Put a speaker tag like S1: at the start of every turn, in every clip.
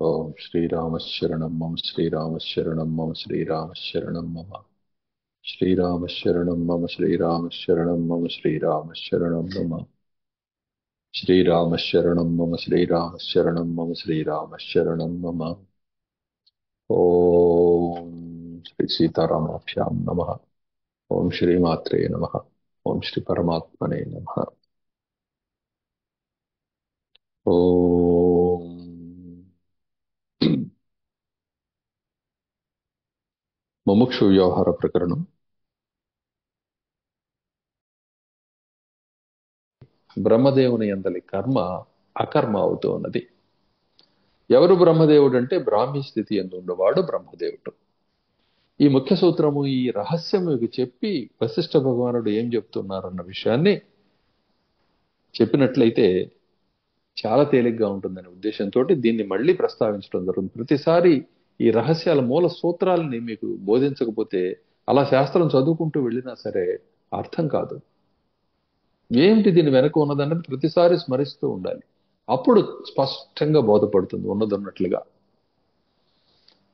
S1: ఓం శ్రీరామశరణం మమ శ్రీరామశరణం మమ శ్రీరామశరణం మమ శ్రీరామశరణం మమ శ్రీరామశరణం మమ శ్రీరామశరణం మమ శ్రీరామశరణం మమ శ్రీరామశరణం మమ శ్రీరామశరణం మమ ఓం శ్రీ సీతారామాభ్యాం నమః. ఓం శ్రీమాత్రే నమః. ఓం శ్రీ పరమాత్మనే నమః. ఓం ముముక్షు వ్యవహార ప్రకరణం. బ్రహ్మదేవుని యందలి కర్మ అకర్మ అవుతూ ఉన్నది. ఎవరు బ్రహ్మదేవుడు అంటే బ్రాహ్మీ స్థితి ఎందు ఉన్నవాడు బ్రహ్మదేవుడు. ఈ ముఖ్య సూత్రము, ఈ రహస్యం మీకు చెప్పి వశిష్ఠ భగవానుడు ఏం చెప్తున్నారన్న విషయాన్ని చెప్పినట్లయితే చాలా తేలిగ్గా ఉంటుందనే ఉద్దేశంతో దీన్ని మళ్ళీ ప్రస్తావించడం జరుగుతుంది. ప్రతిసారి ఈ రహస్యాల మూల సూత్రాలని మీకు బోధించకపోతే అలా శాస్త్రం చదువుకుంటూ వెళ్ళినా సరే అర్థం కాదు. ఏమిటి దీని వెనక ఉన్నదన్నది ప్రతిసారి స్మరిస్తూ ఉండాలి. అప్పుడు స్పష్టంగా బోధపడుతుంది. ఉన్నదన్నట్లుగా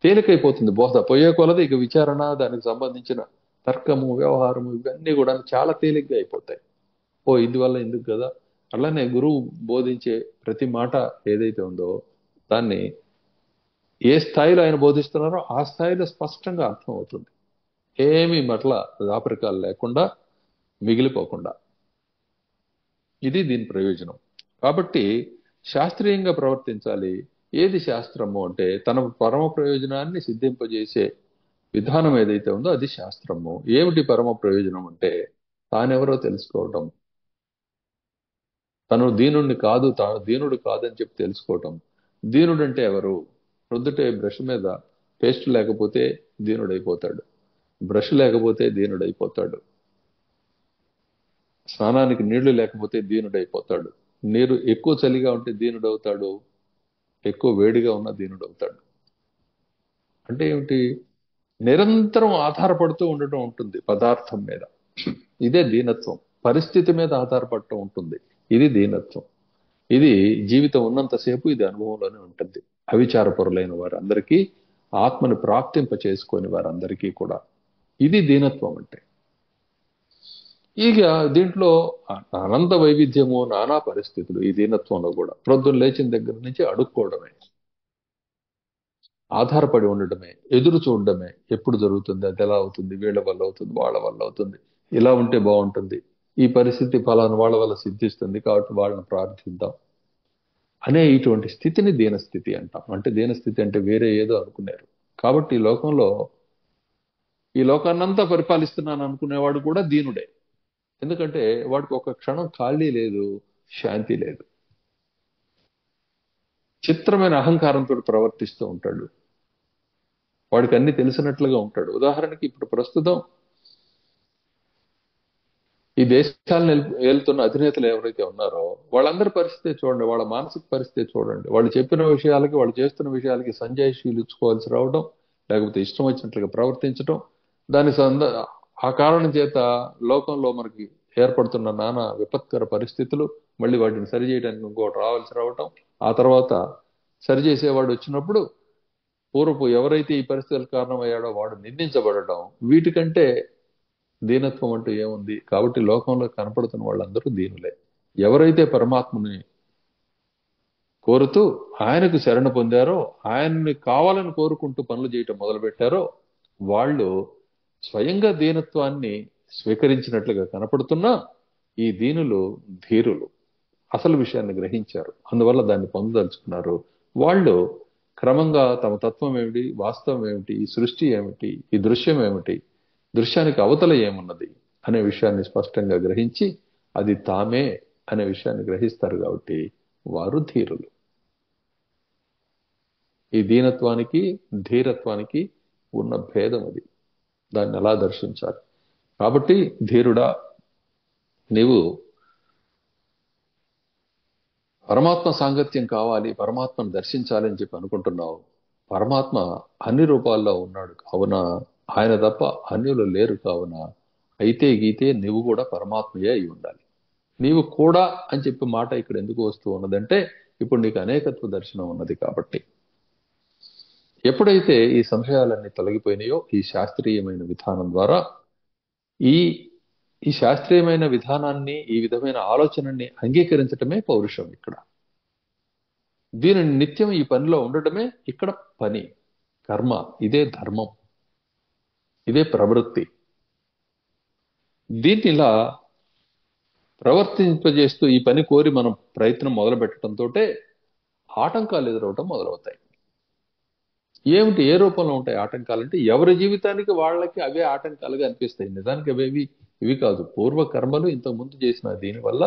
S1: తేలికైపోతుంది బోధ. పోయే కొలది ఇక విచారణ, దానికి సంబంధించిన తర్కము, వ్యవహారము ఇవన్నీ కూడా చాలా తేలిగ్గా అయిపోతాయి. ఇందువల్ల ఎందుకు కదా. అలానే గురువు బోధించే ప్రతి మాట ఏదైతే ఉందో దాన్ని ఏ స్థాయిలో ఆయన బోధిస్తున్నారో ఆ స్థాయిలో స్పష్టంగా అర్థం అవుతుంది. ఏమీ మట్ల దాపరికాలు లేకుండా, మిగిలిపోకుండా. ఇది దీని ప్రయోజనం. కాబట్టి శాస్త్రీయంగా ప్రవర్తించాలి. ఏది శాస్త్రము అంటే తన పరమ ప్రయోజనాన్ని సిద్ధింపజేసే విధానం ఏదైతే ఉందో అది శాస్త్రము. ఏమిటి పరమ ప్రయోజనం అంటే తానెవరో తెలుసుకోవటం, తను దీనుడిని కాదు, తాను దీనుడు కాదని చెప్పి తెలుసుకోవటం. దీనుడు అంటే ఎవరు? ప్రొద్దుటే బ్రష్ మీద పేస్ట్ లేకపోతే దీనుడైపోతాడు, బ్రష్ లేకపోతే దీనుడైపోతాడు, స్నానానికి నీళ్లు లేకపోతే దీనుడైపోతాడు, నీరు ఎక్కువ చలిగా ఉంటే దీనుడవుతాడు, ఎక్కువ వేడిగా ఉన్న దీనుడవుతాడు. అంటే ఏమిటి? నిరంతరం ఆధారపడుతూ ఉండటం ఉంటుంది పదార్థం మీద. ఇదే దీనత్వం. పరిస్థితి మీద ఆధారపడటం ఉంటుంది. ఇది దీనత్వం. ఇది జీవితం ఉన్నంతసేపు ఇది అనుభవంలోనే ఉంటుంది. అవిచారపరులైన వారందరికీ, ఆత్మని ప్రాప్తింప చేసుకొని వారందరికీ కూడా ఇది దీనత్వం అంటే. ఇక దీంట్లో అనంత వైవిధ్యము, నానా పరిస్థితులు ఈ దీనత్వంలో కూడా. ప్రొద్దున లేచిన దగ్గర నుంచి అడుక్కోవడమే, ఆధారపడి ఉండటమే, ఎదురు చూడడమే. ఎప్పుడు జరుగుతుంది, అది ఎలా అవుతుంది, వీళ్ళ వల్ల అవుతుంది, వాళ్ళ వల్ల అవుతుంది, ఇలా ఉంటే బాగుంటుంది, ఈ పరిస్థితి ఫలానా వాళ్ళ వల్ల సిద్ధిస్తుంది కాబట్టి వాళ్ళని ప్రార్థిద్దాం అనే ఇటువంటి స్థితిని దీనస్థితి అంటాం. అంటే దీనస్థితి అంటే వేరే ఏదో అనుకున్నారు. కాబట్టి ఈ లోకాన్నంతా పరిపాలిస్తున్నాను అనుకునేవాడు కూడా దీనుడే. ఎందుకంటే వాడికి ఒక క్షణం ఖాళీ లేదు, శాంతి లేదు. చిత్రమైన అహంకారంతో ప్రవర్తిస్తూ ఉంటాడు. వాడికి అన్ని తెలిసినట్లుగా ఉంటాడు. ఉదాహరణకి ఇప్పుడు ప్రస్తుతం ఈ దేశాలను ఏలుతున్న అధినేతలు ఎవరైతే ఉన్నారో వాళ్ళందరి పరిస్థితి చూడండి, వాళ్ళ మానసిక పరిస్థితి చూడండి. వాళ్ళు చెప్పిన విషయాలకి, వాళ్ళు చేస్తున్న విషయాలకి సంజాయిషీలు ఇచ్చుకోవాల్సి రావడం, లేకపోతే ఇష్టం వచ్చినట్లుగా ప్రవర్తించడం. దాని ఆ కారణం చేత లోకంలో మనకి ఏర్పడుతున్న నానా విపత్కర పరిస్థితులు, మళ్ళీ వాటిని సరిచేయడానికి ఇంకోటి రావాల్సి రావటం, ఆ తర్వాత సరిచేసేవాడు వచ్చినప్పుడు పూర్వపు ఎవరైతే ఈ పరిస్థితులకు కారణమయ్యాడో వాడు నిందించబడటం. వీటికంటే దీనత్వం అంటూ ఏముంది? కాబట్టి లోకంలో కనపడుతున్న వాళ్ళందరూ దీనులే. ఎవరైతే పరమాత్మని కోరుతూ ఆయనకు శరణ పొందారో, ఆయన్ని కావాలని కోరుకుంటూ పనులు చేయటం మొదలుపెట్టారో వాళ్ళు స్వయంగా దీనత్వాన్ని స్వీకరించినట్లుగా కనపడుతున్నా ఈ దీనులు ధీరులు, అసలు విషయాన్ని గ్రహించారు, అందువల్ల దాన్ని పొందదలుచుకున్నారు. వాళ్ళు క్రమంగా తమ తత్వం ఏమిటి, వాస్తవం ఏమిటి, ఈ సృష్టి ఏమిటి, ఈ దృశ్యం ఏమిటి, దృశ్యానికి అవతల ఏమున్నది అనే విషయాన్ని స్పష్టంగా గ్రహించి అది తామే అనే విషయాన్ని గ్రహిస్తారు. కాబట్టి వారు ధీరులు. ఈ దీనత్వానికి ధీరత్వానికి ఉన్న భేదం అది. దాన్ని ఎలా దర్శించాలి? కాబట్టి ధీరుడా, నీవు పరమాత్మ సాంగత్యం కావాలి, పరమాత్మను దర్శించాలి అని చెప్పి అనుకుంటున్నావు. పరమాత్మ అన్ని రూపాల్లో ఉన్నాడు కావున, ఆయన తప్ప అన్యులు లేరు కావున, అయితే గీతే నీవు కూడా పరమాత్మయే అయి ఉండాలి. నీవు కూడా అని చెప్పి మాట ఇక్కడ ఎందుకు వస్తూ ఉన్నదంటే ఇప్పుడు నీకు అనేకత్వ దర్శనం ఉన్నది కాబట్టి. ఎప్పుడైతే ఈ సంశయాలన్నీ తొలగిపోయినాయో ఈ శాస్త్రీయమైన విధానం ద్వారా ఈ ఈ శాస్త్రీయమైన విధానాన్ని, ఈ విధమైన ఆలోచనని అంగీకరించటమే పౌరుషం ఇక్కడ. దీనిని నిత్యం ఈ పనిలో ఉండటమే ఇక్కడ పని, కర్మ. ఇదే ధర్మం, ఇదే ప్రవృత్తి. దీన్ని ఇలా ప్రవర్తింపజేస్తూ ఈ పని కోరి మనం ప్రయత్నం మొదలు పెట్టడంతో ఆటంకాలు ఎదురవటం మొదలవుతాయి. ఏమిటి, ఏ రూపంలో ఉంటాయి ఆటంకాలంటే ఎవరి జీవితానికి వాళ్ళకి అవే ఆటంకాలుగా అనిపిస్తాయి. నిజానికి అవేవి ఇవి కాదు, పూర్వ కర్మలు ఇంతకు ముందు చేసిన దీనివల్ల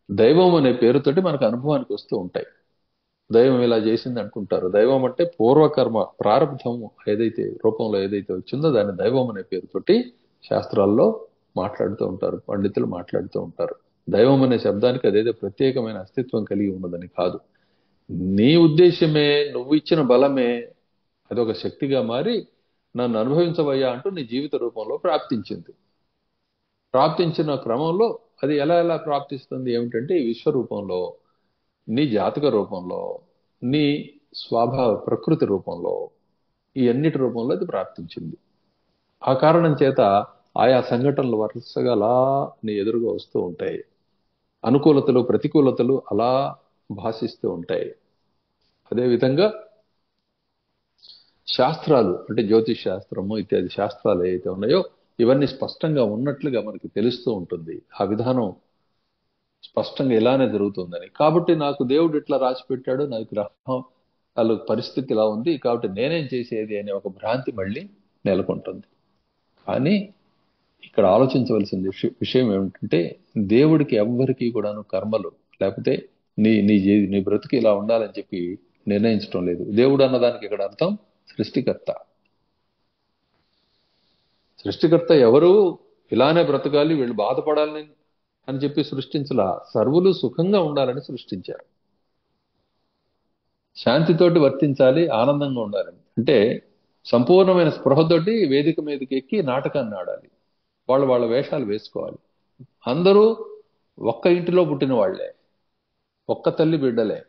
S1: దైవం అనే పేరుతోటి మనకు అనుభవానికి వస్తూ ఉంటాయి. దైవం ఇలా చేసింది అనుకుంటారు. దైవం అంటే పూర్వకర్మ ప్రారంధం ఏదైతే రూపంలో ఏదైతే వచ్చిందో దాన్ని దైవం అనే పేరుతోటి శాస్త్రాల్లో మాట్లాడుతూ ఉంటారు, పండితులు మాట్లాడుతూ ఉంటారు. దైవం అనే శబ్దానికి అదేదో ప్రత్యేకమైన అస్తిత్వం కలిగి ఉన్నదని కాదు. నీ ఉద్దేశమే, నువ్వు ఇచ్చిన బలమే అదొక శక్తిగా మారి నన్ను అనుభవించవయ్యా అంటూ నీ జీవిత రూపంలో ప్రాప్తించింది. ప్రాప్తించిన క్రమంలో అది ఎలా ఎలా ప్రాప్తిస్తుంది ఏమిటంటే ఈ విశ్వరూపంలో, నీ జాతక రూపంలో, నీ స్వభావ ప్రకృతి రూపంలో, ఈ అన్నిటి రూపంలో అది ప్రాప్తించింది. ఆ కారణం చేత ఆయా సంఘటనలు వరుసగా అలా నీ ఎదురుగా వస్తూ ఉంటాయి. అనుకూలతలు ప్రతికూలతలు అలా భాషిస్తూ ఉంటాయి. అదేవిధంగా శాస్త్రాలు అంటే జ్యోతిష్ శాస్త్రము ఇత్యాది శాస్త్రాలు ఏవైతే ఉన్నాయో ఇవన్నీ స్పష్టంగా ఉన్నట్లుగా మనకి తెలుస్తూ ఉంటుంది. ఆ విధానం స్పష్టంగా ఇలానే జరుగుతుందని. కాబట్టి నాకు దేవుడు ఇట్లా రాసి పెట్టాడు, నాకు గ్రహం వాళ్ళ పరిస్థితి ఇలా ఉంది, కాబట్టి నేనేం చేసేది అనే ఒక భ్రాంతి మళ్ళీ నెలకొంటుంది. కానీ ఇక్కడ ఆలోచించవలసిన విషయం ఏమిటంటే దేవుడికి ఎవ్వరికీ కూడాను కర్మలు లేకపోతే నీ నీ నీ బ్రతుకు ఇలా ఉండాలని చెప్పి నిర్ణయించడం లేదు. దేవుడు అన్నదానికి ఇక్కడ అర్థం సృష్టికర్త. సృష్టికర్త ఎవరు ఇలానే బ్రతకాలి, వీళ్ళు బాధపడాలని అని చెప్పి సృష్టించలా. సర్వులు సుఖంగా ఉండాలని సృష్టించారు. శాంతితోటి వర్తించాలి, ఆనందంగా ఉండాలని. అంటే సంపూర్ణమైన స్పృహతోటి వేదిక మీదకి ఎక్కి నాటకాన్ని ఆడాలి. వాళ్ళు వాళ్ళ వేషాలు వేసుకోవాలి. అందరూ ఒక్క ఇంటిలో పుట్టిన వాళ్లే, ఒక్క తల్లి బిడ్డలే,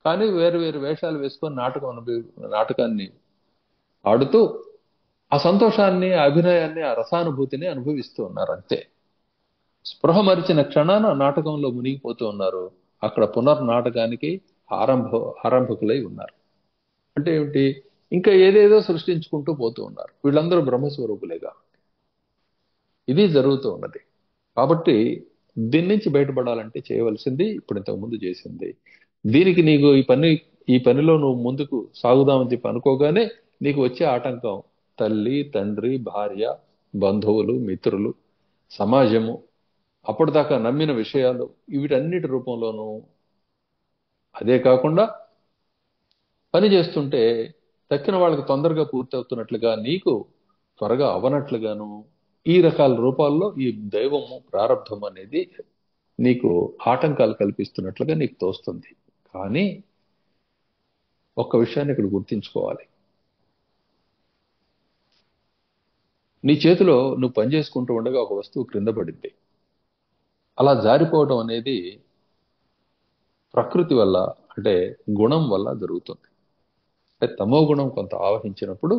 S1: కానీ వేరు వేరు వేషాలు వేసుకొని నాటకాన్ని ఆడుతూ ఆ సంతోషాన్ని, ఆ అభినయాన్ని, ఆ రసానుభూతిని అనుభవిస్తూ ఉన్నారు. అంతే. స్పృహ మరిచిన క్షణాన నాటకంలో మునిగిపోతూ ఉన్నారు. అక్కడ పునర్నాటకానికి ఆరంభకులై ఉన్నారు. అంటే ఏమిటి, ఇంకా ఏదేదో సృష్టించుకుంటూ పోతూ ఉన్నారు. వీళ్ళందరూ బ్రహ్మస్వరూపులేగా. ఇది జరుగుతూ ఉన్నది. కాబట్టి దీని నుంచి బయటపడాలంటే చేయవలసింది ఇప్పుడు ఇంతకుముందు చేసింది. దీనికి నీకు ఈ పనిలో నువ్వు ముందుకు సాగుదామని చెప్పి అనుకోగానే నీకు వచ్చే ఆటంకం తల్లి, తండ్రి, భార్య, బంధువులు, మిత్రులు, సమాజము, అప్పటిదాకా నమ్మిన విషయాలు, వీటన్నిటి రూపంలోనూ. అదే కాకుండా పని చేస్తుంటే తక్కిన వాళ్ళకి తొందరగా పూర్తవుతున్నట్లుగా, నీకు త్వరగా అవనట్లుగాను, ఈ రకాల రూపాల్లో ఈ దైవము ప్రారంధం అనేది నీకు ఆటంకాలు కల్పిస్తున్నట్లుగా నీకు తోస్తుంది. కానీ ఒక్క విషయాన్ని ఇక్కడ గుర్తించుకోవాలి. నీ చేతిలో నువ్వు పని చేసుకుంటూ ఉండగా ఒక వస్తువు క్రింద పడింది. అలా జారిపోవడం అనేది ప్రకృతి వల్ల, అంటే గుణం వల్ల జరుగుతుంది. అంటే తమో గుణం కొంత ఆవహించినప్పుడు,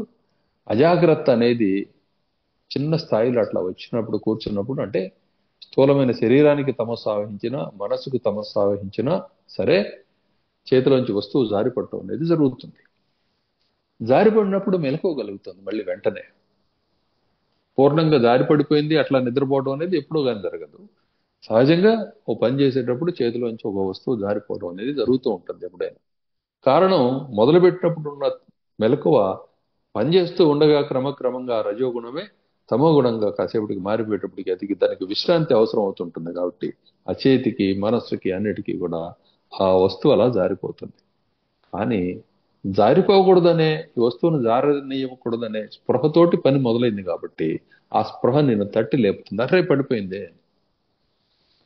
S1: అజాగ్రత్త అనేది చిన్న స్థాయిలో అట్లా వచ్చినప్పుడు, కూర్చున్నప్పుడు, అంటే స్థూలమైన శరీరానికి తమస్సు ఆవహించినా, మనసుకు తమస్సు ఆవహించినా సరే చేతిలోంచి వస్తువు జారిపడటం అనేది జరుగుతుంది. జారిపడినప్పుడు మెలకువగలుగుతుంది మళ్ళీ వెంటనే. పూర్ణంగా జారిపడిపోయింది అట్లా నిద్రపోవడం అనేది ఎప్పుడూ కానీ జరగదు. సహజంగా ఓ పని చేసేటప్పుడు చేతిలోంచి ఒక వస్తువు జారిపోవడం అనేది జరుగుతూ ఉంటుంది ఎప్పుడైనా. కారణం మొదలుపెట్టినప్పుడు ఉన్న మెలకువ పనిచేస్తూ ఉండగా క్రమక్రమంగా రజోగుణమే తమో గుణంగా కాసేపటికి మారిపోయేటప్పటికి అది దానికి విశ్రాంతి అవసరం అవుతుంటుంది. కాబట్టి ఆ చేతికి, మనస్సుకి, అన్నిటికీ కూడా ఆ వస్తువు అలా జారిపోతుంది. కానీ జారిపోకూడదనే, ఈ వస్తువును జారనీయకూడదనే స్పృహతోటి పని మొదలైంది కాబట్టి ఆ స్పృహ నేను తట్టి లేపుతుంది. అట్రే పడిపోయిందే,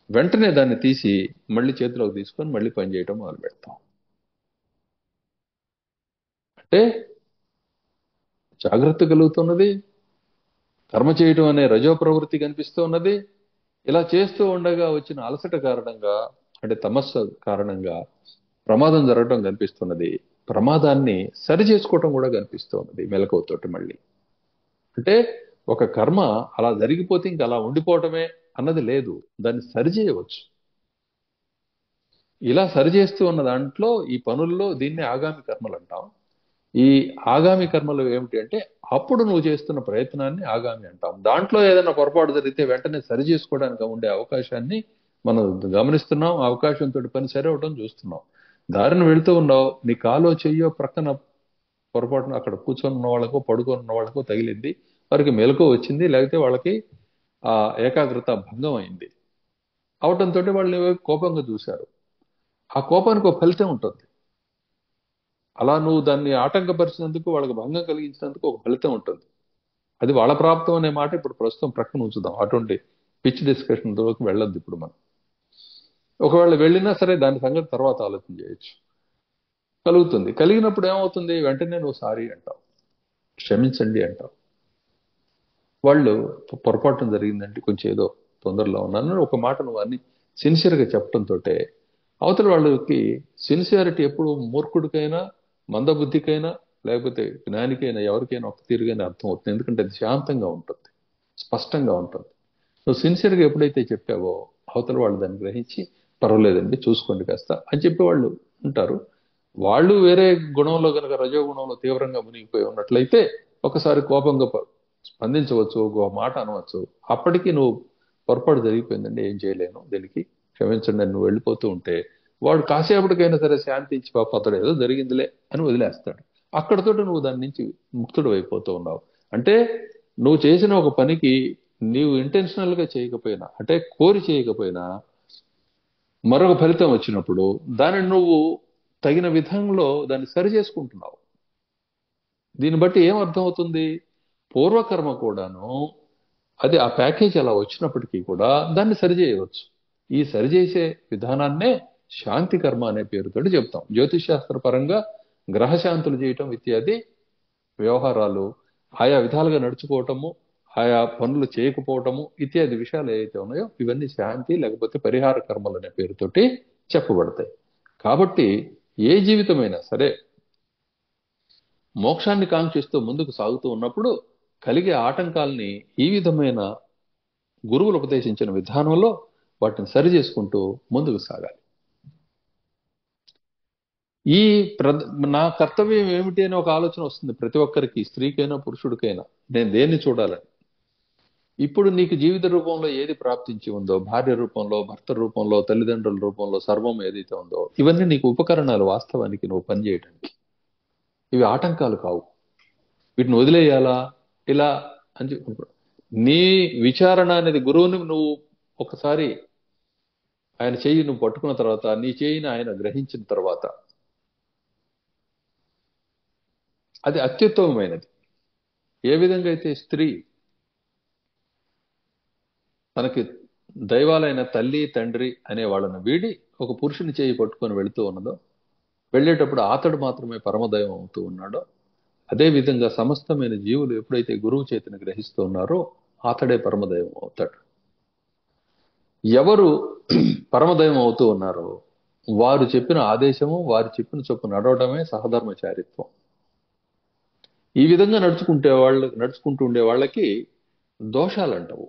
S1: వెంటనే దాన్ని తీసి మళ్ళీ చేతిలోకి తీసుకొని మళ్ళీ పని చేయటం మొదలు పెడతాం. అంటే జాగ్రత్త కలుగుతున్నది, కర్మ చేయటం అనే రజో ప్రవృత్తి కనిపిస్తూ ఉన్నది. ఇలా చేస్తూ ఉండగా వచ్చిన అలసట కారణంగా, అంటే తమస్సు కారణంగా ప్రమాదం జరగడం కనిపిస్తున్నది. ప్రమాదాన్ని సరి చేసుకోవటం కూడా కనిపిస్తోంది మెలకువతోటి మళ్ళీ. అంటే ఒక కర్మ అలా జరిగిపోతే ఇంక అలా ఉండిపోవటమే అన్నది లేదు, దాన్ని సరిచేయవచ్చు. ఇలా సరిచేస్తూ ఉన్న దాంట్లో ఈ పనుల్లో దీన్ని ఆగామి కర్మలు అంటాం. ఈ ఆగామి కర్మలు ఏమిటి అంటే అప్పుడు నువ్వు చేస్తున్న ప్రయత్నాన్ని ఆగామి అంటాం. దాంట్లో ఏదైనా పొరపాటు జరిగితే వెంటనే సరి చేసుకోవడానికి ఉండే అవకాశాన్ని మనం గమనిస్తున్నాం, అవకాశంతో పని సరి అవడం చూస్తున్నాం. దారిని వెళ్తూ ఉన్నావు, నీ కాలో చెయ్యో ప్రక్కన పొరపాటున అక్కడ కూర్చొని ఉన్న వాళ్ళకో పడుకొని ఉన్న వాళ్ళకో తగిలింది, వారికి మెలకువ వచ్చింది, లేకపోతే వాళ్ళకి ఆ ఏకాగ్రత భంగం అయింది. అవటంతో వాళ్ళు కోపంగా చూశారు. ఆ కోపానికి ఒక ఫలితం ఉంటుంది. అలా నువ్వు దాన్ని ఆటంకపరిచినందుకు, వాళ్ళకి భంగం కలిగించినందుకు ఒక ఫలితం ఉంటుంది. అది వాళ్ళ ప్రాప్తం అనే మాట ఇప్పుడు ప్రస్తుతం ప్రక్కన ఉంచుదాం. అటువంటి పిచ్ డిస్కషన్ లోకి వెళ్ళొద్దు ఇప్పుడు మనం. ఒకవేళ వెళ్ళినా సరే దాని సంగతి తర్వాత ఆలోచన చేయొచ్చు. కలుగుతుంది. కలిగినప్పుడు ఏమవుతుంది? వెంటనే నువ్వు సారీ అంటావు, క్షమించండి అంటావు. వాళ్ళు పొరపాటు జరిగిందంటే కొంచెం ఏదో తొందరలో ఉన్నాను ఒక మాట నువ్వు అన్ని సిన్సియర్గా చెప్పడంతో అవతల వాళ్ళకి సిన్సియారిటీ ఎప్పుడు మూర్ఖుడికైనా మందబుద్ధికైనా లేకపోతే జ్ఞానికైనా ఎవరికైనా ఒక తీరుగానే అర్థం అవుతుంది. ఎందుకంటే అది శాంతంగా ఉంటుంది, స్పష్టంగా ఉంటుంది. నువ్వు సిన్సియర్గా ఎప్పుడైతే చెప్పావో అవతల వాళ్ళు దాన్ని గ్రహించి పర్వాలేదండి చూసుకోండి కాస్త అని చెప్పి వాళ్ళు ఉంటారు. వాళ్ళు వేరే గుణంలో కనుక రజోగుణంలో తీవ్రంగా మునిగిపోయి ఉన్నట్లయితే ఒకసారి కోపంగా స్పందించవచ్చు, ఒక మాట అనవచ్చు. అప్పటికి నువ్వు పొరపాటు జరిగిపోయిందండి, ఏం చేయలేను, దీనికి క్షమించండి అని నువ్వు వెళ్ళిపోతూ ఉంటే వాడు కాసేపటికైనా సరే శాంతించి పాప అతడు ఏదో జరిగిందిలే అని వదిలేస్తాడు. అక్కడతోటి నువ్వు దాని నుంచి ముక్తుడు అయిపోతూ ఉన్నావు. అంటే నువ్వు చేసిన ఒక పనికి నీవు ఇంటెన్షనల్ గా చేయకపోయినా, అంటే కోరి చేయకపోయినా మరొక ఫలితం వచ్చినప్పుడు దానిని నువ్వు తగిన విధంలో దాన్ని సరి చేసుకుంటున్నావు. దీన్ని బట్టి ఏం అర్థమవుతుంది? పూర్వకర్మ కూడాను అది ఆ ప్యాకేజ్ అలా వచ్చినప్పటికీ కూడా దాన్ని సరిచేయవచ్చు. ఈ సరిచేసే విధానాన్నే శాంతి కర్మ అనే పేరుతోటి చెప్తాం. జ్యోతిష్ శాస్త్ర పరంగా గ్రహశాంతులు చేయటం ఇత్యాది వ్యవహారాలు ఆయా విధాలుగా నడుచుకోవటము, ఆయా పనులు చేయకపోవటము ఇత్యాది విషయాలు ఏవైతే ఉన్నాయో ఇవన్నీ శాంతి లేకపోతే పరిహార కర్మలు అనే పేరుతోటి చెప్పబడతాయి. కాబట్టి ఏ జీవితమైనా సరే మోక్షాన్ని కాంక్షిస్తూ ముందుకు సాగుతూ ఉన్నప్పుడు కలిగే ఆటంకాల్ని ఈ విధమైన గురువులు ఉపదేశించిన విధానంలో వాటిని సరి చేసుకుంటూ ముందుకు సాగాలి. ఈ నా కర్తవ్యం ఏమిటి అనే ఒక ఆలోచన వస్తుంది ప్రతి ఒక్కరికి, స్త్రీకైనా పురుషుడికైనా. నేను దేన్ని చూడాలని. ఇప్పుడు నీకు జీవిత రూపంలో ఏది ప్రాప్తించి ఉందో, భార్య రూపంలో, భర్త రూపంలో, తల్లిదండ్రుల రూపంలో సర్వం ఏదైతే ఉందో ఇవన్నీ నీకు ఉపకరణాలు వాస్తవానికి నువ్వు పనిచేయడానికి. ఇవి ఆటంకాలు కావు. వీటిని వదిలేయాలా ఇలా అని చెప్పి నీ విచారణ అనేది గురువుని నువ్వు ఒకసారి ఆయన చెయ్యి నువ్వు పట్టుకున్న తర్వాత, నీ చేయిని ఆయన గ్రహించిన తర్వాత అది అత్యుత్తమమైనది. ఏ విధంగా అయితే స్త్రీ తనకి దైవాలైన తల్లి తండ్రి అనే వాళ్ళను వీడి ఒక పురుషుని చేయి పట్టుకొని వెళుతూ ఉన్నదో, వెళ్ళేటప్పుడు అతడు మాత్రమే పరమదైవం అవుతూ ఉన్నాడో, అదే విధంగా సమస్తమైన జీవులు ఎప్పుడైతే గురువు చేతిని గ్రహిస్తూ ఉన్నారో అతడే పరమదైవం అవుతాడు. ఎవరు పరమదైవం అవుతూ ఉన్నారో వారు చెప్పిన ఆదేశము, వారు చెప్పిన చొప్పు నడవడమే సహధర్మచారిత్వం. ఈ విధంగా నడుచుకుంటూ ఉండే వాళ్ళకి దోషాలు అంటవు.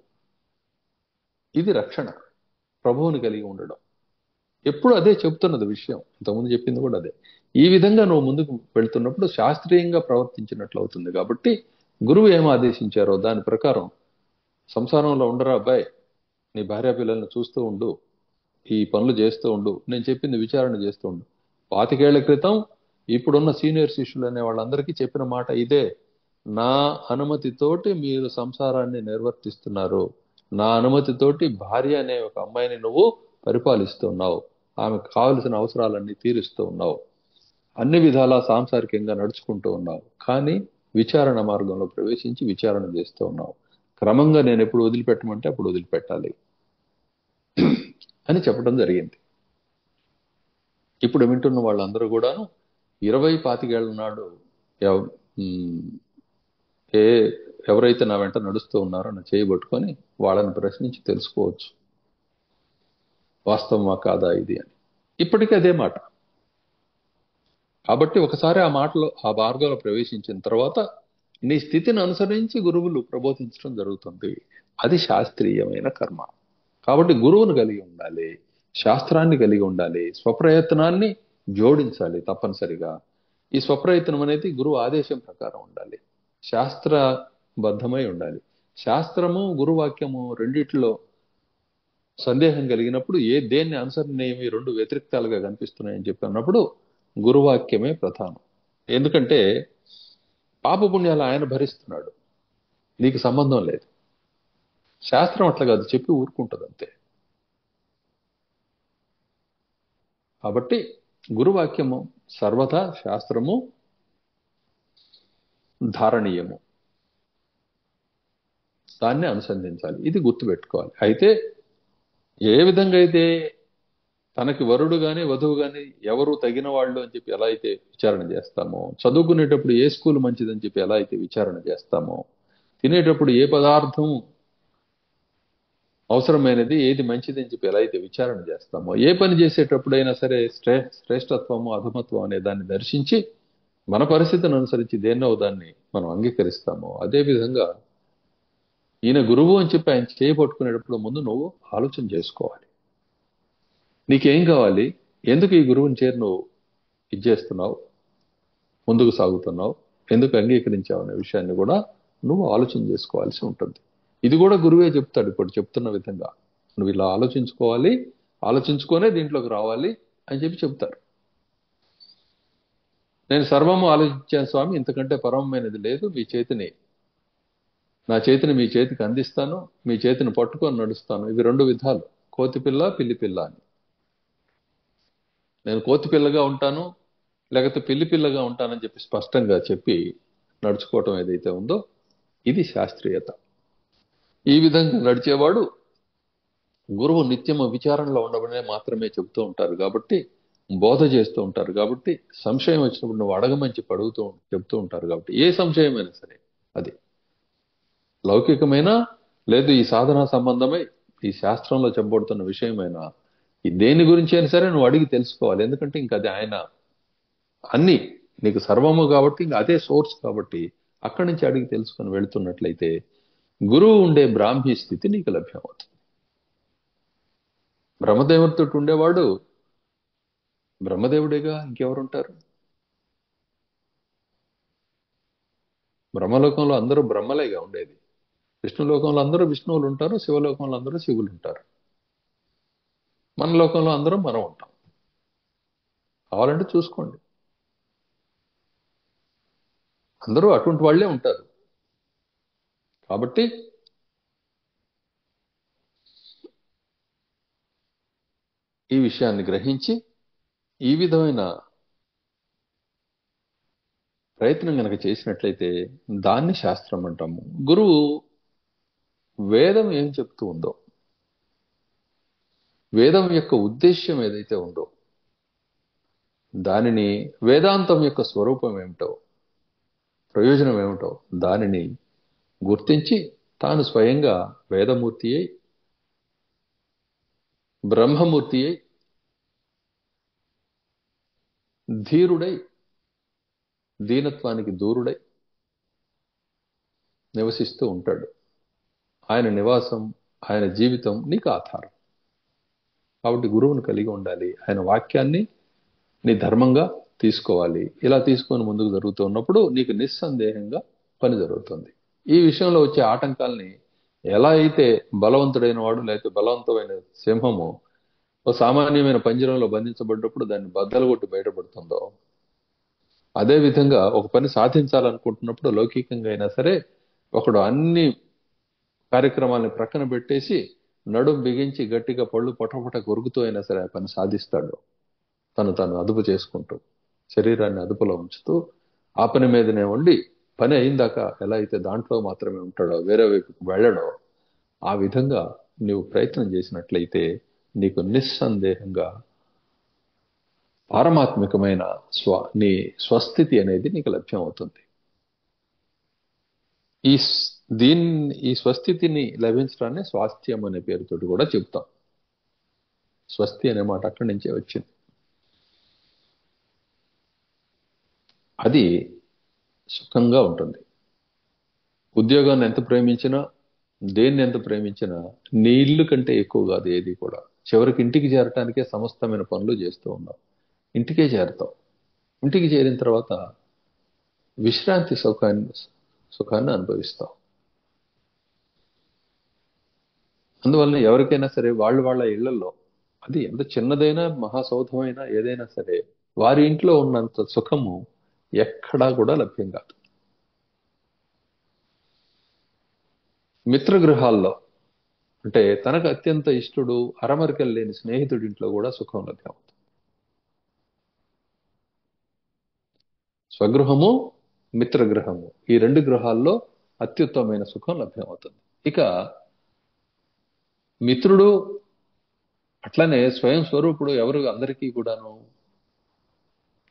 S1: ఇది రక్షణ, ప్రభువుని కలిగి ఉండడం. ఎప్పుడు అదే చెప్తున్నది విషయం, ఇంతకుముందు చెప్పింది కూడా అదే. ఈ విధంగా నువ్వు ముందుకు వెళ్తున్నప్పుడు శాస్త్రీయంగా ప్రవర్తించినట్లు అవుతుంది. కాబట్టి గురువు ఏం ఆదేశించారో దాని ప్రకారం సంసారంలో ఉండరా అబ్బాయి, నీ భార్య పిల్లల్ని చూస్తూ ఉండు, ఈ పనులు చేస్తూ ఉండు, నేను చెప్పింది విచారణ చేస్తూ ఉండు. 25 ఏళ్ల క్రితం ఇప్పుడున్న సీనియర్ శిష్యులు అనే వాళ్ళందరికీ చెప్పిన మాట ఇదే. నా అనుమతితోటి మీరు సంసారాన్ని నిర్వర్తిస్తున్నారు, నా అనుమతితోటి భార్య అనే ఒక అమ్మాయిని నువ్వు పరిపాలిస్తూ ఉన్నావు, ఆమెకు కావలసిన అవసరాలన్నీ తీరుస్తూ ఉన్నావు, అన్ని విధాలా సాంసారికంగా నడుచుకుంటూ ఉన్నావు. కానీ విచారణ మార్గంలో ప్రవేశించి విచారణ చేస్తూ ఉన్నావు. క్రమంగా నేను ఎప్పుడు వదిలిపెట్టమంటే అప్పుడు వదిలిపెట్టాలి అని చెప్పడం జరిగింది. ఇప్పుడు వింటున్న వాళ్ళందరూ కూడాను 20-25 ఏళ్ల నాడు ఎవరైతే నా వెంట నడుస్తూ ఉన్నారో నా చేయబట్టుకొని వాళ్ళని ప్రశ్నించి తెలుసుకోవచ్చు వాస్తవమా కాదా ఇది అని. ఇప్పటికీ అదే మాట. కాబట్టి ఒకసారి ఆ మాటలో ఆ మార్గంలో ప్రవేశించిన తర్వాత నీ స్థితిని అనుసరించి గురువులు ప్రబోధించడం జరుగుతుంది. అది శాస్త్రీయమైన కర్మ. కాబట్టి గురువును కలిగి ఉండాలి, శాస్త్రాన్ని కలిగి ఉండాలి, స్వప్రయత్నాన్ని జోడించాలి తప్పనిసరిగా. ఈ స్వప్రయత్నం అనేది గురువు ఆదేశం ప్రకారం ఉండాలి, శాస్త్రబద్ధమై ఉండాలి. శాస్త్రము గురువాక్యము రెండిట్లో సందేహం కలిగినప్పుడు దేన్ని అనుసరణీయం, ఈ రెండు వ్యతిరేక్తాలుగా కనిపిస్తున్నాయని చెప్పి అన్నప్పుడు గురువాక్యమే ప్రధానం. ఎందుకంటే పాపపుణ్యాలు ఆయన భరిస్తున్నాడు, నీకు సంబంధం లేదు. శాస్త్రం అట్లా కాదు, చెప్పి ఊరుకుంటుంది అంతే. కాబట్టి గురువాక్యము సర్వదా శాస్త్రము ధారణీయము, దాన్ని అనుసంధించాలి. ఇది గుర్తుపెట్టుకోవాలి. అయితే ఏ విధంగా అయితే తనకి వరుడు గాని వధువు గాని ఎవరు తగిన వాళ్ళు అని చెప్పి ఎలా అయితే విచారణ చేస్తామో, చదువుకునేటప్పుడు ఏ స్కూల్ మంచిదని చెప్పి ఎలా అయితే విచారణ చేస్తామో, తినేటప్పుడు ఏ పదార్థం అవసరమైనది ఏది మంచిది అని చెప్పి ఎలా అయితే విచారణ చేస్తామో, ఏ పని చేసేటప్పుడైనా సరే శ్రేష్టత్వము అధమత్వం అనే దాన్ని దర్శించి మన పరిస్థితిని అనుసరించి దేన్నో దాన్ని మనం అంగీకరిస్తామో, అదే విధంగా ఈయన గురువు అని చెప్పి ఆయన చేయబట్టుకునేటప్పుడు ముందు నువ్వు ఆలోచన చేసుకోవాలి. నీకేం కావాలి, ఎందుకు ఈ గురువుని చేరి నువ్వు ఇది చేస్తున్నావు, ముందుకు సాగుతున్నావు, ఎందుకు అంగీకరించావు అనే విషయాన్ని కూడా నువ్వు ఆలోచన చేసుకోవాల్సి ఉంటుంది. ఇది కూడా గురువే చెప్తాడు ఇప్పుడు చెప్తున్న విధంగా. నువ్వు ఇలా ఆలోచించుకోవాలి, ఆలోచించుకొనే దీంట్లోకి రావాలి అని చెప్పి చెప్తారు. నేను సర్వము ఆలోచించాను స్వామి, ఇంతకంటే పరమమైనది లేదు. నా చేతిని మీ చేతికి అందిస్తాను, మీ చేతిని పట్టుకొని నడుస్తాను. ఇవి రెండు విధాలు, కోతి పిల్ల పిల్లి పిల్ల అని. నేను కోతి పిల్లగా ఉంటాను, లేకపోతే పిల్లి పిల్లగా ఉంటానని చెప్పి స్పష్టంగా చెప్పి నడుచుకోవటం ఏదైతే ఉందో ఇది శాస్త్రీయత. ఈ విధంగా నడిచేవాడు గురువు నిత్యము విచారణలో ఉండబడే మాత్రమే చెబుతూ ఉంటారు కాబట్టి, బోధ చేస్తూ ఉంటారు కాబట్టి, సంశయం వచ్చినప్పుడు నువ్వు అడగమని చెప్పి చెబుతూ ఉంటారు కాబట్టి, ఏ సంశయమైనా సరే అది లౌకికమైన లేదు ఈ సాధన సంబంధమై ఈ శాస్త్రంలో చెప్పబడుతున్న విషయమైనా ఈ దేని గురించి అయినా సరే నువ్వు అడిగి తెలుసుకోవాలి. ఎందుకంటే ఇంకా అది ఆయన అన్ని నీకు సర్వము కాబట్టి, ఇంకా అదే సోర్స్ కాబట్టి అక్కడి నుంచి అడిగి తెలుసుకొని వెళుతున్నట్లయితే గురువు ఉండే బ్రాహ్మీ స్థితి నీకు లభ్యమవుతుంది. బ్రహ్మదేవుడితో ఉండేవాడు బ్రహ్మదేవుడేగా, ఇంకెవరుంటారు? బ్రహ్మలోకంలో అందరూ బ్రహ్మలేగా ఉండేది. విష్ణులోకంలో అందరూ విష్ణువులు ఉంటారు, శివలోకంలో అందరూ శివులు ఉంటారు, మన లోకంలో అందరం మనం ఉంటాం. కావాలంటే చూసుకోండి, అందరూ అటువంటి వాళ్లే ఉంటారు. కాబట్టి ఈ విషయాన్ని గ్రహించి ఈ విధమైన ప్రయత్నం గనక చేసినట్లయితే దాన్ని శాస్త్రం అంటాము. గురువు వేదం ఏం చెప్తూ ఉందో, వేదం యొక్క ఉద్దేశ్యం ఏదైతే ఉందో, దానిని వేదాంతం యొక్క స్వరూపం ఏమిటో, ప్రయోజనం ఏమిటో దానిని గుర్తించి తాను స్వయంగా వేదమూర్తి అయి, బ్రహ్మమూర్తి అయి, ధీరుడై, దీనత్వానికి దూరుడై నివసిస్తూ ఉంటాడు. ఆయన నివాసం, ఆయన జీవితం నీకు ఆధారం. కాబట్టి గురువును కలిగి ఉండాలి, ఆయన వాక్యాన్ని నీ ధర్మంగా తీసుకోవాలి. ఇలా తీసుకొని ముందుకు జరుగుతూ ఉన్నప్పుడు నీకు నిస్సందేహంగా పని జరుగుతుంది. ఈ విషయంలో వచ్చే ఆటంకాల్ని ఎలా అయితే బలవంతుడైన వాడు లేకపోతే బలవంతమైన సింహము ఓ సామాన్యమైన పంజరంలో బంధించబడ్డప్పుడు దాన్ని బద్దలు కొట్టి బయటపడుతుందో, అదే విధంగా ఒక పని సాధించాలనుకుంటున్నప్పుడు లౌకికంగా అయినా సరే ఒకడు అన్ని కార్యక్రమాలను ప్రక్కన పెట్టేసి నడుం బిగించి గట్టిగా పళ్ళు పొటపొట కొరుకుతూ అయినా సరే ఆ పని సాధిస్తాడు. తను అదుపు చేసుకుంటూ, శరీరాన్ని అదుపులో ఉంచుతూ ఆ పని మీదనే ఉండి పని అయిందాక ఎలా అయితే దాంట్లో మాత్రమే ఉంటాడో, వేరే వైపుకి వెళ్ళడో, ఆ విధంగా నీవు ప్రయత్నం చేసినట్లయితే నీకు నిస్సందేహంగా పారమాత్మికమైన నీ స్వస్థితి అనేది నీకు లభ్యం అవుతుంది. ఈ స్వస్థితిని లభించడాన్ని స్వాస్థ్యం అనే పేరుతోటి కూడా చెప్తాం. స్వస్తి అనే మాట అక్కడి నుంచే వచ్చింది. అది సుఖంగా ఉంటుంది. ఉద్యోగాన్ని ఎంత ప్రేమించినా, దేన్ని ఎంత ప్రేమించినా నీ ఇల్లు కంటే ఎక్కువ కాదు ఏది కూడా. చివరికి ఇంటికి చేరటానికే సమస్తమైన పనులు చేస్తూ ఉన్నావు. ఇంటికే చేరతావు. ఇంటికి చేరిన తర్వాత విశ్రాంతి సుఖాన్ని అనుభవిస్తావు. అందువల్ల ఎవరికైనా సరే వాళ్ళ ఇళ్లలో, అది ఎంత చిన్నదైనా మహాసౌధమైనా ఏదైనా సరే, వారి ఇంట్లో ఉన్నంత సుఖము ఎక్కడా కూడా లభ్యం కాదు. మిత్రగృహాల్లో, అంటే తనకు అత్యంత ఇష్టడు, అరమరికలు లేని స్నేహితుడి ఇంట్లో కూడా సుఖం లభ్యం అవుతుంది. స్వగృహము, మిత్రగృహము, ఈ రెండు గృహాల్లో అత్యుత్తమమైన సుఖం లభ్యం అవుతుంది. ఇక మిత్రుడు అట్లనే స్వయం స్వరూపుడు ఎవరు అందరికీ కూడాను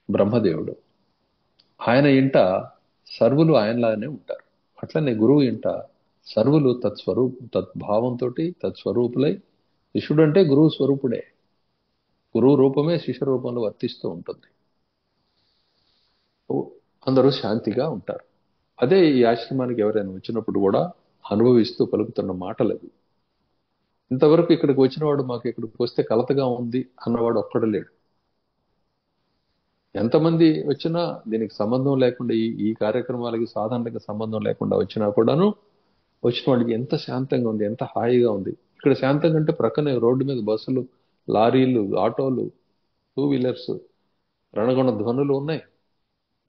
S1: బ్రహ్మదేవుడు. ఆయన ఇంట సర్వులు ఆయనలాగానే ఉంటారు. అట్లనే గురువు ఇంట సర్వులు తద్భావంతో తత్స్వరూపులై, శిష్యుడు అంటే గురువు స్వరూపుడే, గురువు రూపమే శిష్య రూపంలో వర్తిస్తూ ఉంటుంది. అందరూ శాంతిగా ఉంటారు. అదే ఈ ఆశ్రమానికి ఎవరైనా వచ్చినప్పుడు కూడా అనుభవిస్తూ పలుకుతున్న మాటలు అవి. ఇంతవరకు ఇక్కడికి వచ్చినవాడు మాకు ఇక్కడికి వస్తే కలతగా ఉంది అన్నవాడు ఒక్కడు లేడు. ఎంతమంది వచ్చినా దీనికి సంబంధం లేకుండా, ఈ కార్యక్రమాలకి సాధారణంగా సంబంధం లేకుండా వచ్చినా కూడాను వచ్చిన వాడికి ఎంత శాంతంగా ఉంది, ఎంత హాయిగా ఉంది. ఇక్కడ శాంతంగా అంటే ప్రక్కనే రోడ్డు మీద బస్సులు, లారీలు, ఆటోలు, టూ వీలర్స్, రణగొణ ధ్వనులు ఉన్నాయి,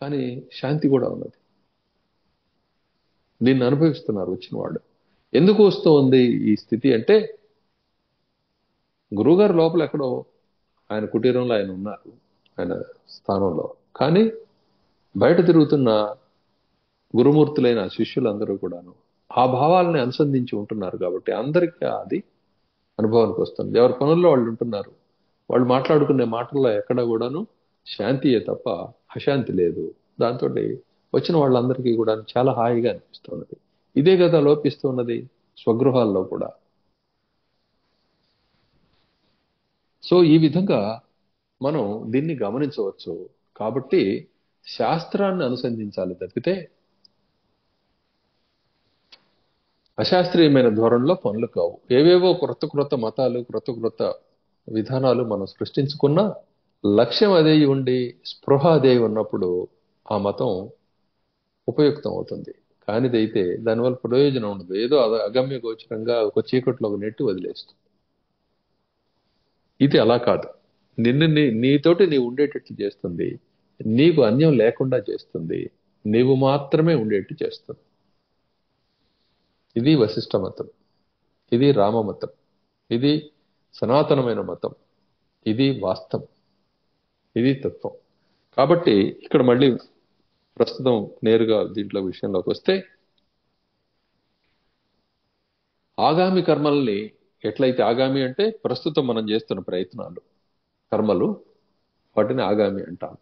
S1: కానీ శాంతి కూడా ఉన్నది. దీన్ని అనుభవిస్తున్నారు వచ్చిన వాడు. ఎందుకు వస్తూ ఉంది ఈ స్థితి అంటే, గురువుగారు లోపల ఎక్కడో ఆయన కుటీరంలో ఆయన ఉన్నారు, ఆయన స్థానంలో. కానీ బయట తిరుగుతున్న గురుమూర్తులైన శిష్యులందరూ కూడాను ఆ భావాలని అనుసంధించి ఉంటున్నారు కాబట్టి అందరికీ అది అనుభవానికి వస్తుంది. ఎవరి పనుల్లో వాళ్ళు ఉంటున్నారు. వాళ్ళు మాట్లాడుకునే మాటల్లో ఎక్కడ కూడాను శాంతియే తప్ప అశాంతి లేదు. దాంతో వచ్చిన వాళ్ళందరికీ కూడా చాలా హాయిగా అనిపిస్తున్నది. ఇదే కదా లోపిస్తున్నది స్వగృహాల్లో కూడా. సో ఈ విధంగా మనం దీన్ని గమనించవచ్చు. కాబట్టి శాస్త్రాన్ని అనుసంధించాలి తప్పితే అశాస్త్రీయమైన ధోరణిలో పనులు కావు. ఏవేవో క్రొత్త మతాలు, క్రొత్త విధానాలు మనం సృష్టించుకున్నా లక్ష్యం అదే ఉండి స్పృహ అదే ఉన్నప్పుడు ఆ మతం ఉపయుక్తం అవుతుంది. కానిదైతే దానివల్ల ప్రయోజనం ఉండదు. ఏదో అగమ్య గోచరంగా ఒక చీకట్లో ఒక నెట్టి వదిలేస్తుంది. ఇది అలా కాదు. నిన్ను నీతోటి నీవు ఉండేటట్లు చేస్తుంది, నీకు అన్యం లేకుండా చేస్తుంది, నీవు మాత్రమే ఉండేట్టు చేస్తుంది. ఇది వశిష్ఠ మతం, ఇది రామ మతం, ఇది సనాతనమైన మతం, ఇది వాస్తవం, ఇది తత్వం. కాబట్టి ఇక్కడ మళ్ళీ ప్రస్తుతం నేరుగా దీంట్లో విషయంలోకి వస్తే, ఆగామి కర్మల్ని ఎట్లయితే, ఆగామి అంటే ప్రస్తుతం మనం చేస్తున్న ప్రయత్నాలు, కర్మలు, వాటిని ఆగామి అంటాం.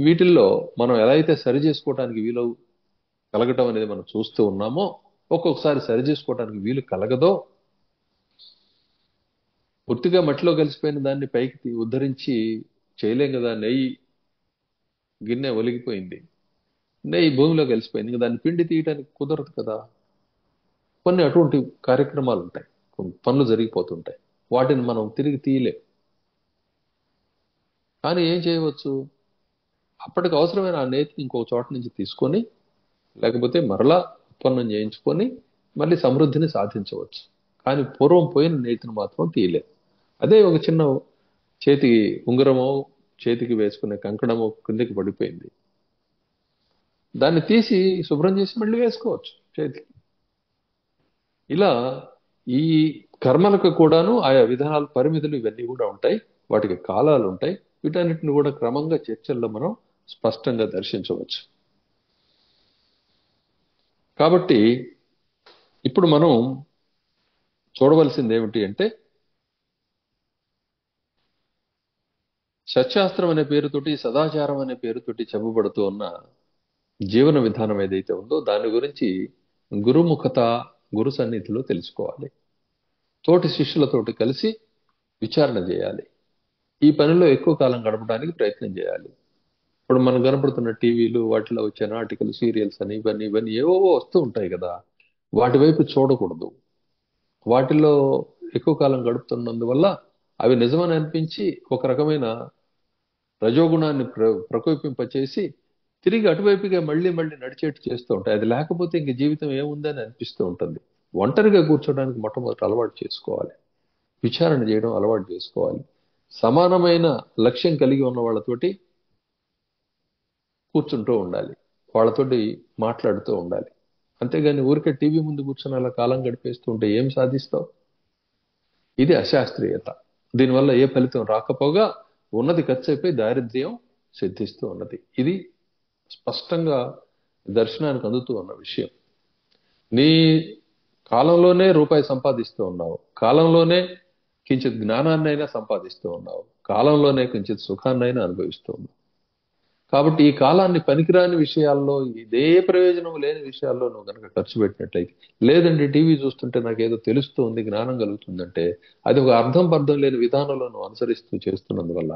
S1: వీటిల్లో మనం ఎలా అయితే సరి చేసుకోవటానికి వీలు కలగటం అనేది మనం చూస్తూ ఉన్నామో, ఒక్కొక్కసారి సరి చేసుకోవటానికి వీలు కలగదో, పూర్తిగా మట్టిలో కలిసిపోయిన దాన్ని పైకి ఉద్ధరించి చేయలేం కదా. నెయ్యి గిన్నె ఒలిగిపోయింది, నెయ్యి భూమిలో కలిసిపోయింది, ఇంకా దాన్ని పిండి తీయడానికి కుదరదు కదా. కొన్ని అటువంటి కార్యక్రమాలు ఉంటాయి, కొన్ని పనులు జరిగిపోతుంటాయి, వాటిని మనం తిరిగి తీయలేం. కానీ ఏం చేయవచ్చు, అప్పటికి అవసరమైన ఆ నేతిని ఇంకో చోట నుంచి తీసుకొని, లేకపోతే మరలా ఉత్పన్నం చేయించుకొని మళ్ళీ సమృద్ధిని సాధించవచ్చు. కానీ పూర్వం పోయిన నేతిని మాత్రం తీయలేదు. అదే ఒక చిన్న చేతికి ఉంగరమో, చేతికి వేసుకునే కంకణమో కిందకి పడిపోయింది, దాన్ని తీసి శుభ్రం చేసి మళ్ళీ వేసుకోవచ్చు చేతికి. ఇలా ఈ కర్మలకు కూడాను ఆయా విధానాలు, పరిమితులు ఇవన్నీ కూడా ఉంటాయి, వాటికి కాలాలు ఉంటాయి. వీటన్నిటిని కూడా క్రమంగా చర్చల్లో మనం స్పష్టంగా దర్శించవచ్చు. కాబట్టి ఇప్పుడు మనం చూడవలసింది ఏమిటి అంటే, సత్శాస్త్రం అనే పేరుతోటి, సదాచారం అనే పేరుతోటి చెప్పబడుతూ ఉన్న జీవన విధానం ఏదైతే ఉందో దాని గురించి గురుముఖత, గురు సన్నిధిలో తెలుసుకోవాలి. తోటి శిష్యులతోటి కలిసి విచారణ చేయాలి. ఈ పనిలో ఎక్కువ కాలం గడపడానికి ప్రయత్నం చేయాలి. ఇప్పుడు మనకు కనపడుతున్న టీవీలు వాటిలో వచ్చే నాటికలు, సీరియల్స్ అని ఇవన్నీ ఇవన్నీ ఏవో వస్తూ ఉంటాయి కదా. వాటి వైపు చూడకూడదు. వాటిల్లో ఎక్కువ కాలం గడుపుతున్నందువల్ల అవి నిజమని అనిపించి ఒక రకమైన రజోగుణాన్ని ప్రకోపింపచేసి తిరిగి అటువైపుగా మళ్ళీ మళ్ళీ నడిచేట్టు చేస్తూ ఉంటాయి. అది లేకపోతే ఇంక జీవితం ఏముందని అనిపిస్తూ ఉంటుంది. ఒంటరిగా కూర్చోడానికి మొట్టమొదటి అలవాటు చేసుకోవాలి. విచారణ చేయడం అలవాటు చేసుకోవాలి. సమానమైన లక్ష్యం కలిగి ఉన్న వాళ్ళతోటి కూర్చుంటూ ఉండాలి. వాళ్ళతోటి మాట్లాడుతూ ఉండాలి. అంతేగాని ఊరికే టీవీ ముందు కూర్చొని అలా కాలం గడిపేస్తూ ఉంటే ఏం సాధిస్తావు? ఇది అశాస్త్రీయత. దీనివల్ల ఏ ఫలితం రాకపోగా ఉన్నది ఖర్చు అయిపోయి దారిద్ర్యం సిద్ధిస్తూ ఉన్నది. ఇది స్పష్టంగా దర్శనానికి అందుతూ ఉన్న విషయం. నీ కాలంలోనే రూపాయి సంపాదిస్తూ ఉన్నావు, కాలంలోనే కించిత్ జ్ఞానాన్నైనా సంపాదిస్తూ ఉన్నావు, కాలంలోనే కించిత్ సుఖాన్నైనా అనుభవిస్తూ ఉన్నావు. కాబట్టి ఈ కాలాన్ని పనికిరాని విషయాల్లో, ఇదే ప్రయోజనం లేని విషయాల్లో నువ్వు కనుక ఖర్చు పెట్టినట్లయితే, లేదండి టీవీ చూస్తుంటే నాకేదో తెలుస్తుంది, జ్ఞానం కలుగుతుందంటే, అది ఒక అర్థం పర్థం లేని విధానంలో నువ్వు అనుసరిస్తూ చేస్తున్నందువల్ల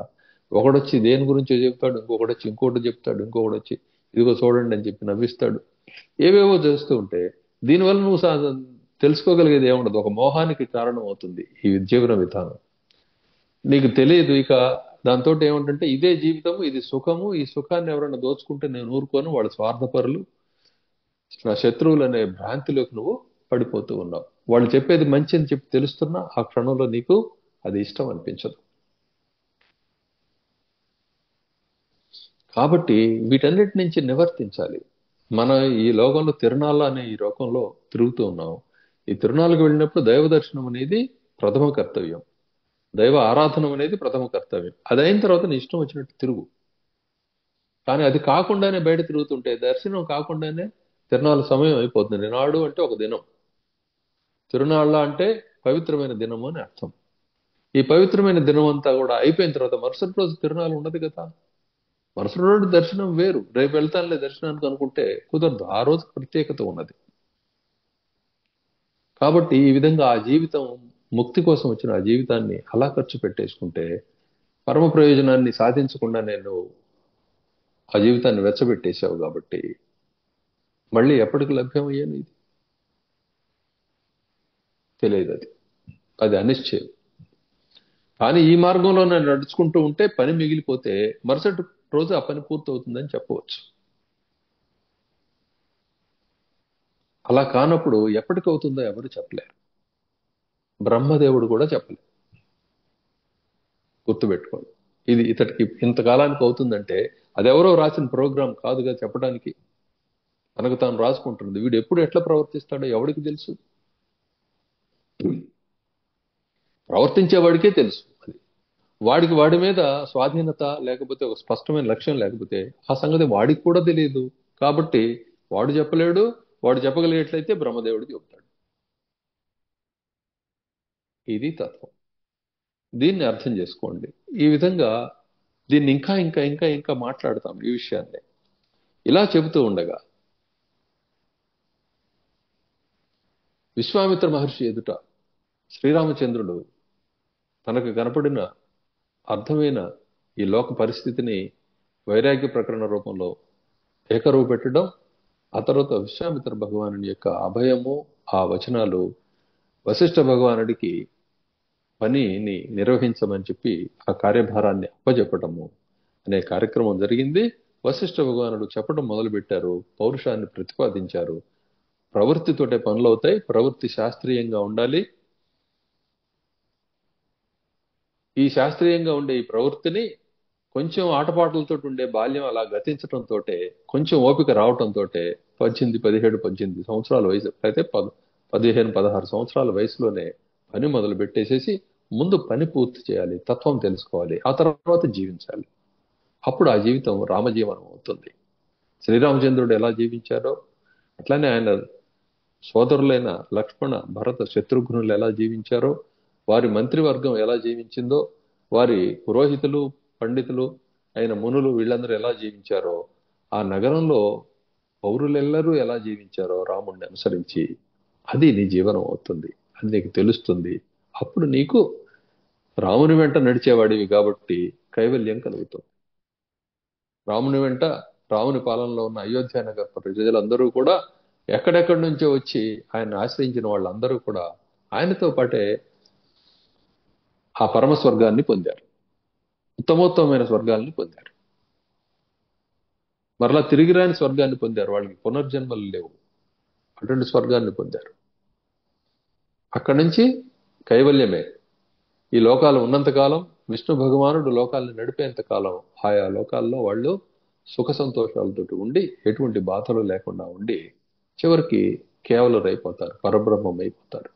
S1: ఒకడొచ్చి దేని గురించో చెప్తాడు, ఇంకొకటి ఇంకోటి చెప్తాడు, ఇంకొకటి వచ్చి ఇదిగో చూడండి అని చెప్పి నవ్విస్తాడు. ఏవేవో చేస్తూ ఉంటే దీనివల్ల నువ్వు తెలుసుకోగలిగేది ఏముండదు. ఒక మోహానికి కారణం అవుతుంది ఈ జీవన విధానం. నీకు తెలియదు ఇక. దాంతో ఏమంటే ఇదే జీవితము, ఇది సుఖము, ఈ సుఖాన్ని ఎవరైనా దోచుకుంటే నేను ఊరుకోను, వాళ్ళ స్వార్థపరులు, నా శత్రువులు అనే భ్రాంతిలోకి నువ్వు పడిపోతూ ఉన్నావు. వాళ్ళు చెప్పేది మంచి అని చెప్పి తెలుస్తున్నా ఆ క్షణంలో నీకు అది ఇష్టం అనిపించదు. కాబట్టి వీటన్నిటి నుంచి నివర్తించాలి. మన ఈ లోకంలో తిరునాళ్ళ అనే ఈ లోకంలో తిరుగుతూ ఉన్నాం. ఈ తిరునాళ్ళకు వెళ్ళినప్పుడు దైవ దర్శనం అనేది ప్రథమ కర్తవ్యం, దైవ ఆరాధన అనేది ప్రథమ కర్తవ్యం. అది అయిన తర్వాత నీ ఇష్టం వచ్చినట్టు తిరుగు. కానీ అది కాకుండానే బయట తిరుగుతుంటే, దర్శనం కాకుండానే తిరునాళ్ళ సమయం అయిపోతుంది. నాడు అంటే ఒక దినం, తిరునాళ్ళ అంటే పవిత్రమైన దినము అని అర్థం. ఈ పవిత్రమైన దినం అంతా కూడా అయిపోయిన తర్వాత మరుసటి రోజు తిరునాళ్ళు ఉండదు కదా. మరుసటి రోజు దర్శనం వేరు. రేపు వెళ్తానులే దర్శనానికి అనుకుంటే కుదరదు. ఆ రోజు ప్రత్యేకత ఉన్నది. కాబట్టి ఈ విధంగా ఆ జీవితం, ముక్తి కోసం వచ్చిన ఆ జీవితాన్ని అలా ఖర్చు పెట్టేసుకుంటే పరమ ప్రయోజనాన్ని సాధించకుండా నేను ఆ జీవితాన్ని వెచ్చబెట్టేశావు. కాబట్టి మళ్ళీ ఎప్పటికి లభ్యమయ్యేది ఇది తెలియదు. అది అది అనిశ్చయం. కానీ ఈ మార్గంలో నేను నడుచుకుంటూ ఉంటే పని మిగిలిపోతే మరుసటి రోజు ఆ పని పూర్తవుతుందని చెప్పవచ్చు. అలా కానప్పుడు ఎప్పటికవుతుందో ఎవరు చెప్పలేరు. బ్రహ్మదేవుడు కూడా చెప్పలేరు. గుర్తుపెట్టుకోండి. ఇది ఇతడికి ఇంతకాలానికి అవుతుందంటే అదెవరో రాసిన ప్రోగ్రాం కాదుగా చెప్పడానికి. తనకు తాను రాసుకుంటుంది. వీడు ఎప్పుడు ఎట్లా ప్రవర్తిస్తాడో ఎవడికి తెలుసు? ప్రవర్తించేవాడికే తెలుసు. అది వాడికి వాడి మీద స్వాధీనత లేకపోతే ఒక స్పష్టమైన లక్ష్యం లేకపోతే ఆ సంగతి వాడికి కూడా తెలియదు. కాబట్టి వాడు చెప్పలేడు. వాడు చెప్పగలిగేట్లయితే బ్రహ్మదేవుడు చెబుతాడు. ఇది తత్వం. దీన్ని అర్థం చేసుకోండి. ఈ విధంగా దీన్ని ఇంకా ఇంకా ఇంకా ఇంకా మాట్లాడతాం ఈ విషయాన్ని. ఇలా చెబుతూ ఉండగా విశ్వామిత్ర మహర్షి ఎదుట శ్రీరామచంద్రుడు తనకు కనపడిన అర్థమైన ఈ లోక పరిస్థితిని వైరాగ్య ప్రకరణ రూపంలో ఏకరువు పెట్టడం, ఆ తర్వాత విశ్వామిత్ర భగవానుని యొక్క అభయము, ఆ వచనాలు వశిష్ఠ భగవానుడికి పనిని నిర్వహించమని చెప్పి ఆ కార్యభారాన్ని అప్పచెప్పటము అనే కార్యక్రమం జరిగింది. వశిష్ఠ భగవానుడు చెప్పడం మొదలుపెట్టారు, పౌరుషాన్ని ప్రతిపాదించారు. ప్రవృత్తితోటే పనులు అవుతాయి, ప్రవృత్తి శాస్త్రీయంగా ఉండాలి. ఈ శాస్త్రీయంగా ఉండే ఈ ప్రవృత్తిని కొంచెం ఆటపాటలతో ఉండే బాల్యం అలా గతించడంతో, కొంచెం ఓపిక రావటంతో 18, 17, 18 సంవత్సరాల వయసు అయితే 15, 16 సంవత్సరాల వయసులోనే పని మొదలు పెట్టేసేసి ముందు పని పూర్తి చేయాలి, తత్వం తెలుసుకోవాలి, ఆ తర్వాత జీవించాలి. అప్పుడు ఆ జీవితం రామజీవనం అవుతుంది. శ్రీరామచంద్రుడు ఎలా జీవించారో అట్లానే ఆయన సోదరులైన లక్ష్మణ, భరత, శత్రుఘ్నులు ఎలా జీవించారో, వారి మంత్రివర్గం ఎలా జీవించిందో, వారి పురోహితులు, పండితులు అయిన మునులు వీళ్ళందరూ ఎలా జీవించారో, ఆ నగరంలో పౌరులెల్లరూ ఎలా జీవించారో రాముడిని అనుసరించి, అది నీ జీవనం అవుతుంది. అది నీకు తెలుస్తుంది. అప్పుడు నీకు రాముని వెంట నడిచేవాడివి కాబట్టి కైవల్యం కలుగుతుంది. రాముని వెంట, రాముని పాలనలో ఉన్న అయోధ్య నగర ప్రజలందరూ కూడా ఎక్కడెక్కడి నుంచో వచ్చి ఆయన ఆశ్రయించిన వాళ్ళందరూ కూడా ఆయనతో పాటే ఆ పరమ స్వర్గాన్ని పొందారు, ఉత్తమోత్తమైన స్వర్గాల్ని పొందారు, మరలా తిరిగి రాని స్వర్గాన్ని పొందారు. వాళ్ళకి పునర్జన్మలు లేవు, అటువంటి స్వర్గాన్ని పొందారు. అక్కడి నుంచి కైవల్యమే. ఈ లోకాలు ఉన్నంతకాలం, విష్ణు భగవానుడు లోకాలను నడిపేంత కాలం ఆయా లోకాల్లో వాళ్ళు సుఖ సంతోషాలతోటి ఉండి, ఎటువంటి బాధలు లేకుండా ఉండి, చివరికి కేవలురైపోతారు, పరబ్రహ్మం అయిపోతారు.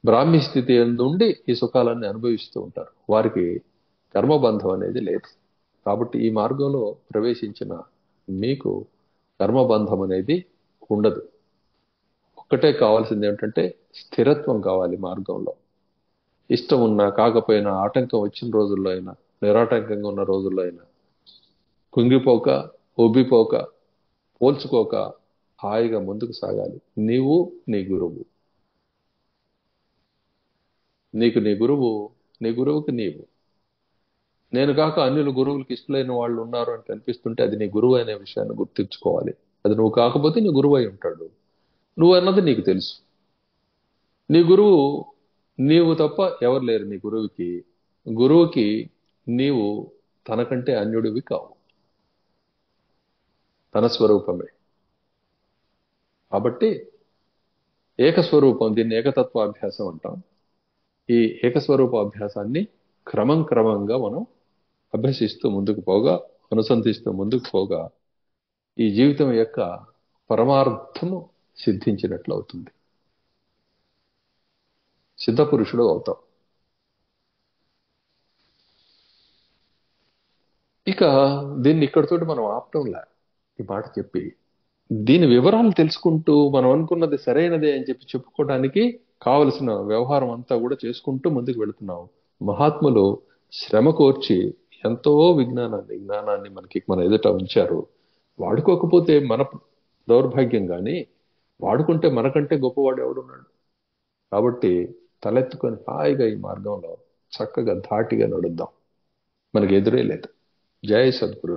S1: బ్రాహ్మీ స్థితి ఉండి ఈ సుఖాలన్నీ అనుభవిస్తూ ఉంటారు. వారికి కర్మబంధం అనేది లేదు. కాబట్టి ఈ మార్గంలో ప్రవేశించిన మీకు కర్మబంధం అనేది ఉండదు. ఒక్కటే కావాల్సింది ఏమిటంటే స్థిరత్వం కావాలి మార్గంలో. ఇష్టం ఉన్నా కాకపోయినా, ఆటంకం వచ్చిన రోజుల్లో అయినా, నిరాటంకంగా ఉన్న రోజుల్లో అయినా కుంగిపోక, ఉబ్బిపోక, పోల్చుకోక హాయిగా ముందుకు సాగాలి. నీవు నీ గురువు, నీకు నీ గురువు, నీ గురువుకి నీవు. నేను కాక అన్యులు గురువులకు ఇష్టలైన వాళ్ళు ఉన్నారు అని కనిపిస్తుంటే అది నీ గురువు అనే విషయాన్ని గుర్తించుకోవాలి. అది నువ్వు కాకపోతే నీ గురువు అయి ఉంటాడు. నువ్వు అన్నది నీకు తెలుసు. నీ గురువు నీవు తప్ప ఎవరు లేరు. నీ గురువుకి, గురువుకి నీవు తనకంటే అన్యుడివి కావు, తన స్వరూపమే. కాబట్టి ఏకస్వరూపం, దీన్ని ఏకతత్వాభ్యాసం అంటాం. ఈ ఏకస్వరూప అభ్యాసాన్ని క్రమంగా మనం అభ్యసిస్తూ ముందుకు పోగా, అనుసంధిస్తూ ముందుకు పోగా ఈ జీవితం యొక్క పరమార్థము సిద్ధించినట్లు అవుతుంది. సిద్ధపురుషుడు అవుతాం. ఇక దీన్ని ఇక్కడితోటి మనం ఆపటంలా, ఈ మాట చెప్పి దీని వివరాలు తెలుసుకుంటూ మనం అనుకున్నది సరైనదే అని చెప్పి చెప్పుకోవడానికి కావలసిన వ్యవహారం అంతా కూడా చేసుకుంటూ ముందుకు వెళుతున్నాం. మహాత్ములు శ్రమ కోర్చి ఎంతో జ్ఞానాన్ని మన ఎదుట ఉంచారు. వాడుకోకపోతే మన దౌర్భాగ్యం, కానీ వాడుకుంటే మనకంటే గొప్పవాడు ఎవడున్నాడు? కాబట్టి తలెత్తుకొని హాయిగా ఈ మార్గంలో చక్కగా ధాటిగా నడుద్దాం. మనకి ఎదురే లేదు. జై సద్గురు.